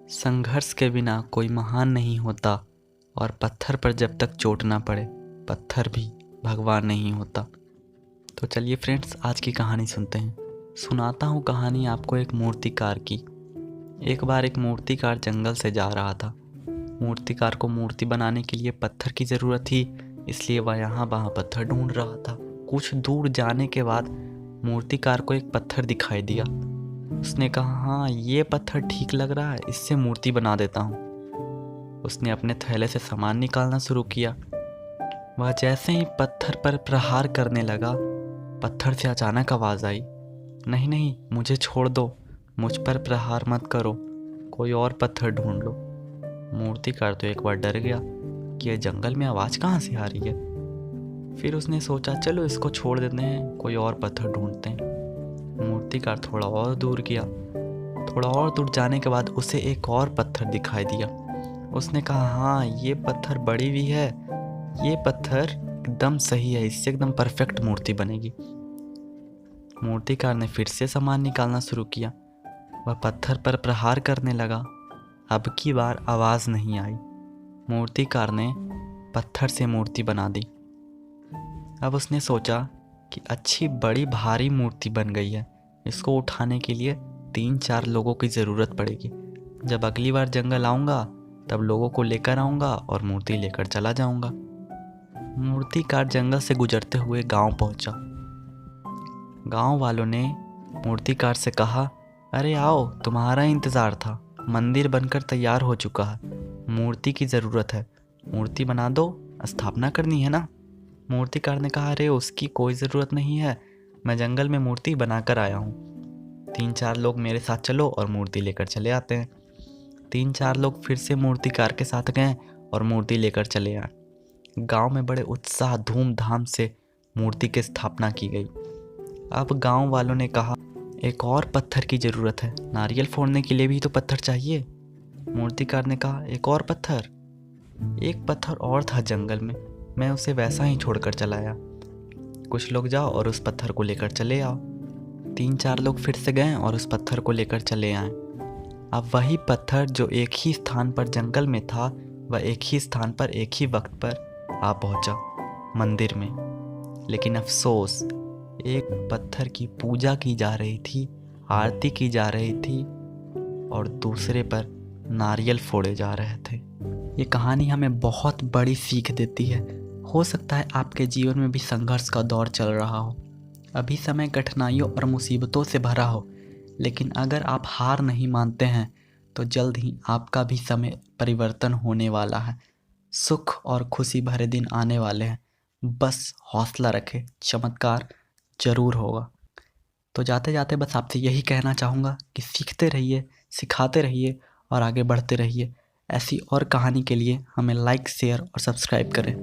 संघर्ष के बिना कोई महान नहीं होता और पत्थर पर जब तक चोट ना पड़े पत्थर भी भगवान नहीं होता। तो चलिए फ्रेंड्स, आज की कहानी सुनते हैं। सुनाता हूँ कहानी आपको एक मूर्तिकार की। एक बार एक मूर्तिकार जंगल से जा रहा था। मूर्तिकार को मूर्ति बनाने के लिए पत्थर की ज़रूरत थी, इसलिए वह यहाँ वहाँ पत्थर ढूंढ रहा था। कुछ दूर जाने के बाद मूर्तिकार को एक पत्थर दिखाई दिया। उसने कहा, हाँ ये पत्थर ठीक लग रहा है, इससे मूर्ति बना देता हूँ। उसने अपने थैले से सामान निकालना शुरू किया। वह जैसे ही पत्थर पर प्रहार करने लगा, पत्थर से अचानक आवाज़ आई, नहीं नहीं, मुझे छोड़ दो, मुझ पर प्रहार मत करो, कोई और पत्थर ढूंढ लो। मूर्तिकार तो एक बार डर गया कि यह जंगल में आवाज़ कहाँ से आ रही है। फिर उसने सोचा, चलो इसको छोड़ देते हैं, कोई और पत्थर ढूंढते हैं। मूर्तिकार थोड़ा और दूर गया। थोड़ा और दूर जाने के बाद उसे एक और पत्थर दिखाई दिया। उसने कहा, हाँ ये पत्थर बड़ी भी है, ये पत्थर एकदम सही है, इससे एकदम परफेक्ट मूर्ति बनेगी। मूर्तिकार ने फिर से सामान निकालना शुरू किया। वह पत्थर पर प्रहार करने लगा। अब की बार आवाज़ नहीं आई। मूर्तिकार ने पत्थर से मूर्ति बना दी। अब उसने सोचा कि अच्छी बड़ी भारी मूर्ति बन गई है, इसको उठाने के लिए 3-4 लोगों की ज़रूरत पड़ेगी। जब अगली बार जंगल आऊँगा तब लोगों को लेकर आऊँगा और मूर्ति लेकर चला जाऊँगा। मूर्तिकार जंगल से गुजरते हुए गांव पहुँचा। गांव वालों ने मूर्तिकार से कहा, अरे आओ, तुम्हारा इंतज़ार था, मंदिर बनकर तैयार हो चुका है, मूर्ति की ज़रूरत है, मूर्ति बना दो, स्थापना करनी है ना। मूर्तिकार ने कहा, अरे उसकी कोई ज़रूरत नहीं है, मैं जंगल में मूर्ति बनाकर आया हूँ। 3-4 लोग मेरे साथ चलो और मूर्ति लेकर चले आते हैं। 3-4 लोग फिर से मूर्तिकार के साथ गए और मूर्ति लेकर चले आए। गांव में बड़े उत्साह धूमधाम से मूर्ति की स्थापना की गई। अब गांव वालों ने कहा, एक और पत्थर की ज़रूरत है, नारियल फोड़ने के लिए भी तो पत्थर चाहिए। मूर्तिकार ने कहा, एक और पत्थर? एक पत्थर और था जंगल में, मैं उसे वैसा ही छोड़कर चला आया। कुछ लोग जाओ और उस पत्थर को लेकर चले आओ। 3-4 लोग फिर से गए और उस पत्थर को लेकर चले आए। अब वही पत्थर जो एक ही स्थान पर जंगल में था, वह एक ही स्थान पर एक ही वक्त पर आ पहुंचा, मंदिर में। लेकिन अफसोस, एक पत्थर की पूजा की जा रही थी, आरती की जा रही थी और दूसरे पर नारियल फोड़े जा रहे थे। ये कहानी हमें बहुत बड़ी सीख देती है। हो सकता है आपके जीवन में भी संघर्ष का दौर चल रहा हो, अभी समय कठिनाइयों और मुसीबतों से भरा हो, लेकिन अगर आप हार नहीं मानते हैं तो जल्द ही आपका भी समय परिवर्तन होने वाला है। सुख और खुशी भरे दिन आने वाले हैं, बस हौसला रखें, चमत्कार जरूर होगा। तो जाते जाते बस आपसे यही कहना चाहूँगा कि सीखते रहिए, सिखाते रहिए और आगे बढ़ते रहिए। ऐसी और कहानी के लिए हमें लाइक, शेयर और सब्सक्राइब करें।